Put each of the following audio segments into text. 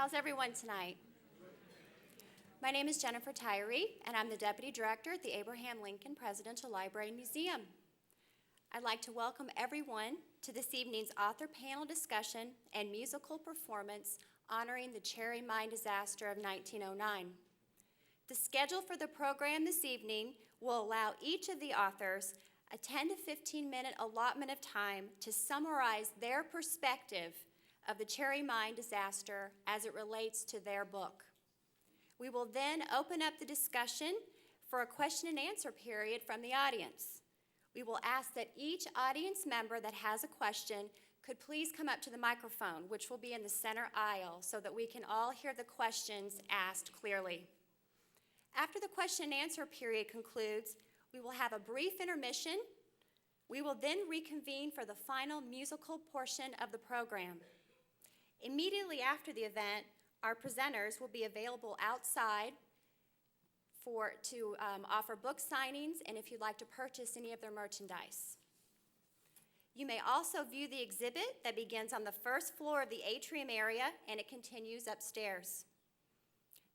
How's everyone tonight? My name is Jennifer Tyree, and I'm the Deputy Director at the Abraham Lincoln Presidential Library and Museum. I'd like to welcome everyone to this evening's author panel discussion and musical performance honoring the Cherry Mine disaster of 1909. The schedule for the program this evening will allow each of the authors a 10 to 15 minute allotment of time to summarize their perspective of the Cherry Mine disaster as it relates to their book. We will then open up the discussion for a question and answer period from the audience. We will ask that each audience member that has a question could please come up to the microphone, which will be in the center aisle, so that we can all hear the questions asked clearly. After the question and answer period concludes, we will have a brief intermission. We will then reconvene for the final musical portion of the program. Immediately after the event, our presenters will be available outside to offer book signings and if you'd like to purchase any of their merchandise. You may also view the exhibit that begins on the first floor of the atrium area and it continues upstairs.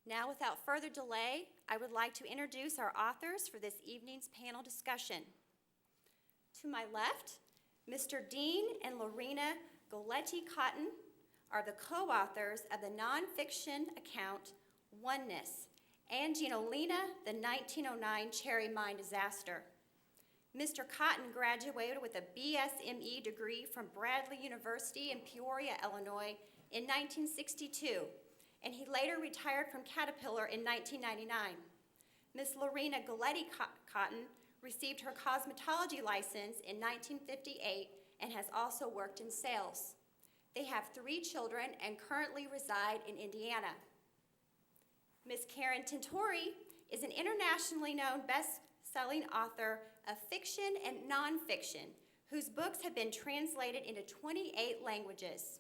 Now, without further delay, I would like to introduce our authors for this evening's panel discussion. To my left, Mr. Dean and Lorena Goletti-Cotton are the co-authors of the nonfiction account, Oneness, Angiolina, the 1909 Cherry Mine Disaster. Mr. Cotton graduated with a BSME degree from Bradley University in Peoria, Illinois in 1962, and he later retired from Caterpillar in 1999. Ms. Lorena Goletti-Cotton received her cosmetology license in 1958 and has also worked in sales. They have 3 children and currently reside in Indiana. Ms. Karen Tintori is an internationally known best-selling author of fiction and nonfiction, whose books have been translated into 28 languages.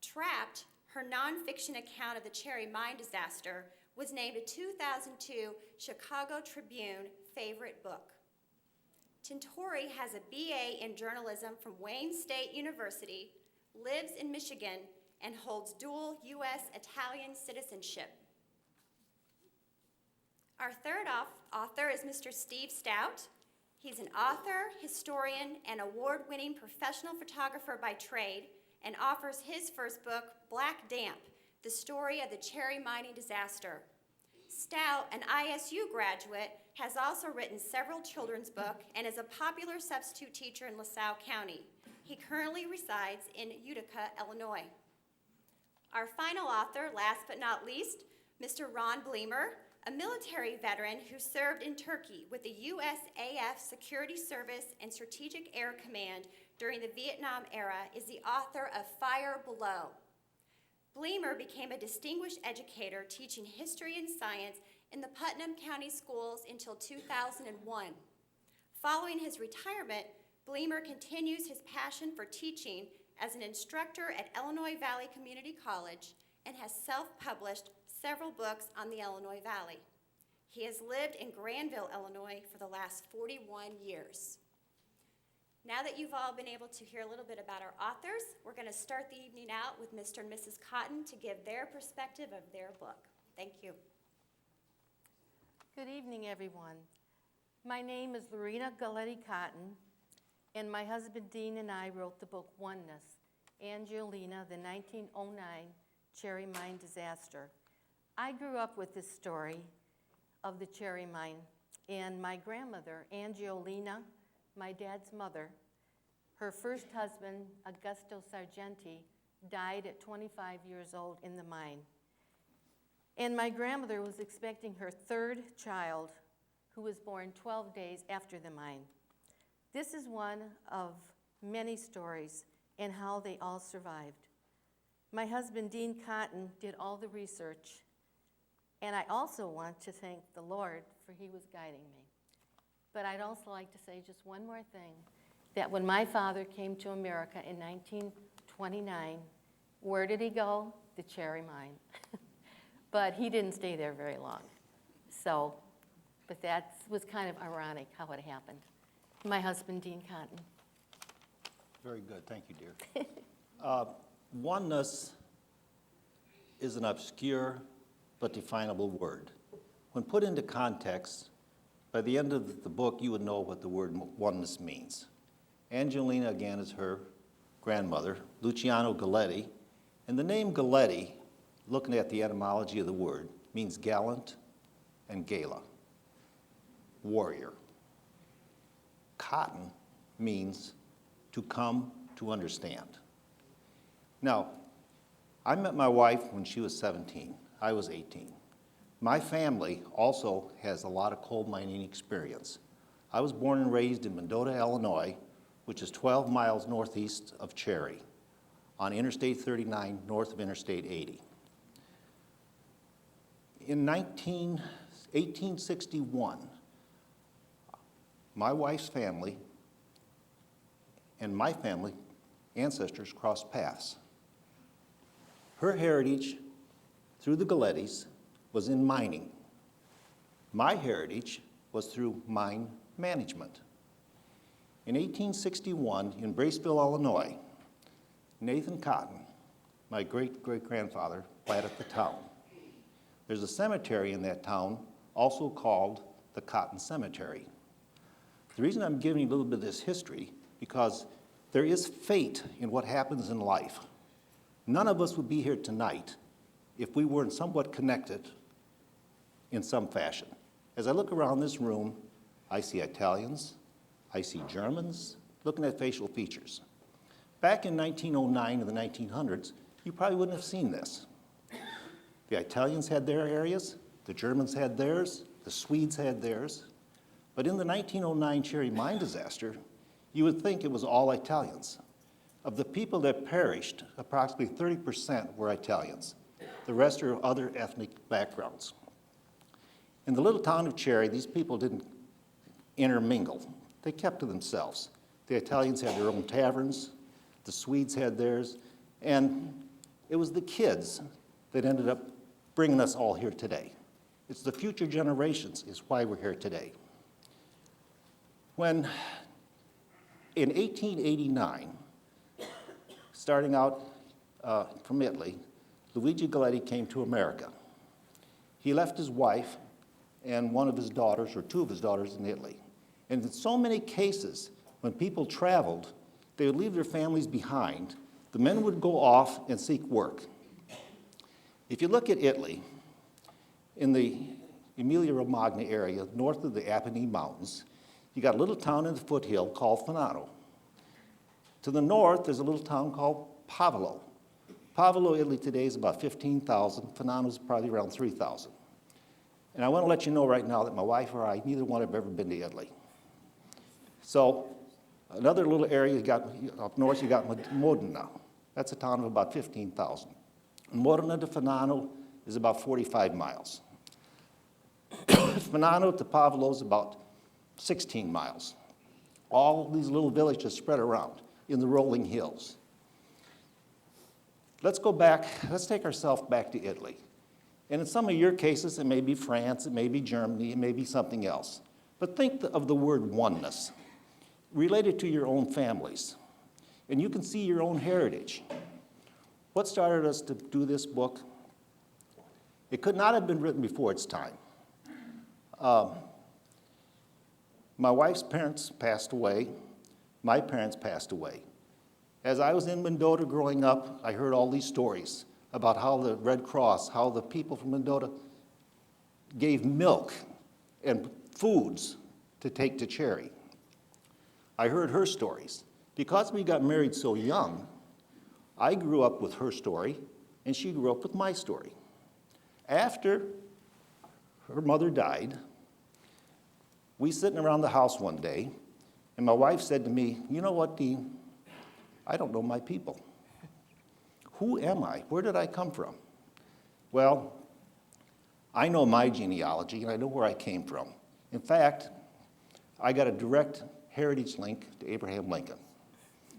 Trapped, her nonfiction account of the Cherry Mine disaster, was named a 2002 Chicago Tribune favorite book. Tintori has a BA in journalism from Wayne State University, lives in Michigan, and holds dual U.S.-Italian citizenship. Our third author is Mr. Steve Stout. He's an author, historian, and award-winning professional photographer by trade, and offers his first book, Black Damp, the story of the Cherry Mining disaster. Stout, an ISU graduate, has also written several children's books and is a popular substitute teacher in LaSalle County. He currently resides in Utica, Illinois. Our final author, last but not least, Mr. Ron Bleemer, a military veteran who served in Turkey with the USAF Security Service and Strategic Air Command during the Vietnam era, is the author of Fire Below. Bleemer became a distinguished educator teaching history and science in the Putnam County Schools until 2001. Following his retirement, Bleemer continues his passion for teaching as an instructor at Illinois Valley Community College and has self-published several books on the Illinois Valley. He has lived in Granville, Illinois for the last 41 years. Now that you've all been able to hear a little bit about our authors, we're going to start the evening out with Mr. and Mrs. Cotton to give their perspective of their book. Thank you. Good evening, everyone. My name is Lorena Goletti-Cotton, and my husband Dean and I wrote the book Oneness, Angiolina, the 1909 Cherry Mine disaster. I grew up with this story of the Cherry Mine, and my grandmother, Angiolina, my dad's mother, her first husband, Augusto Sargenti, died at 25 years old in the mine. And my grandmother was expecting her 3rd child, who was born 12 days after the mine. This is one of many stories and how they all survived. My husband, Dean Cotton, did all the research, and I also want to thank the Lord for he was guiding me. But I'd also like to say just one more thing, that when my father came to America in 1929, where did he go? The Cherry Mine. But he didn't stay there very long. So, but that was kind of ironic how it happened. My husband, Dean Cotton. Very good, thank you, dear. Oneness is an obscure but definable word. When put into context, by the end of the book, you would know what the word oneness means. Angelina, again, is her grandmother, Luciano Galletti, and the name Galletti, looking at the etymology of the word, means gallant and gala, warrior. Cotton means to come to understand. Now, I met my wife when she was 17. I was 18. My family also has a lot of coal mining experience. I was born and raised in Mendota, Illinois, which is 12 miles northeast of Cherry, on Interstate 39, north of Interstate 80. In 1861, my wife's family and my family ancestors crossed paths. Her heritage through the Galettis was in mining. My heritage was through mine management. In 1861, in Braceville, Illinois, Nathan Cotton, my great-great-grandfather, planted the town. There's a cemetery in that town, also called the Cotton Cemetery. The reason I'm giving you a little bit of this history, because there is fate in what happens in life. None of us would be here tonight if we weren't somewhat connected in some fashion. As I look around this room, I see Italians, I see Germans, looking at facial features. Back in 1909 and the 1900s, you probably wouldn't have seen this. The Italians had their areas, the Germans had theirs, the Swedes had theirs. But in the 1909 Cherry mine disaster, you would think it was all Italians. Of the people that perished, approximately 30% were Italians. The rest are other ethnic backgrounds. In the little town of Cherry, these people didn't intermingle. They kept to themselves. The Italians had their own taverns, the Swedes had theirs, and it was the kids that ended up bringing us all here today. It's the future generations is why we're here today. When, in 1889, starting out from Italy, Luigi Galletti came to America. He left his wife and one of his daughters, or two of his daughters, in Italy. And in so many cases, when people traveled, they would leave their families behind. The men would go off and seek work. If you look at Italy, in the Emilia-Romagna area, north of the Apennine Mountains, you got a little town in the foothill called Fano. To the north, there's a little town called Pavolo. Pavolo, Italy today is about 15,000. Fano is probably around 3,000. And I want to let you know right now that my wife or I, neither one have ever been to Italy. So another little area you got up north, you got Modena. That's a town of about 15,000. Modena to Fano is about 45 miles. Fano to Pavolo is about 16 miles. All these little villages spread around in the rolling hills. Let's go back, let's take ourselves back to Italy. And in some of your cases, it may be France, it may be Germany, it may be something else. But think of the word oneness, related to your own families. And you can see your own heritage. What started us to do this book? It could not have been written before its time. My wife's parents passed away. My parents passed away. As I was in Mendota growing up, I heard all these stories about how the Red Cross, how the people from Mendota gave milk and foods to take to Cherry. I heard her stories. Because we got married so young, I grew up with her story, and she grew up with my story. After her mother died, we sitting around the house one day, and my wife said to me, "You know what, Dean? I don't know my people. Who am I? Where did I come from?" Well, I know my genealogy, and I know where I came from. In fact, I got a direct heritage link to Abraham Lincoln,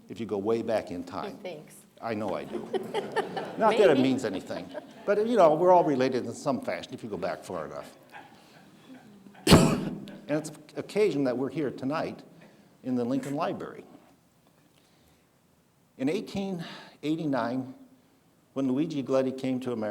if you go way back in time. Thanks. I know I do. Not that it means anything, but you know, we're all related in some fashion if you go back far enough. And it's an occasion that we're here tonight in the Lincoln Library. In 1889, when Luigi Galletti came to America,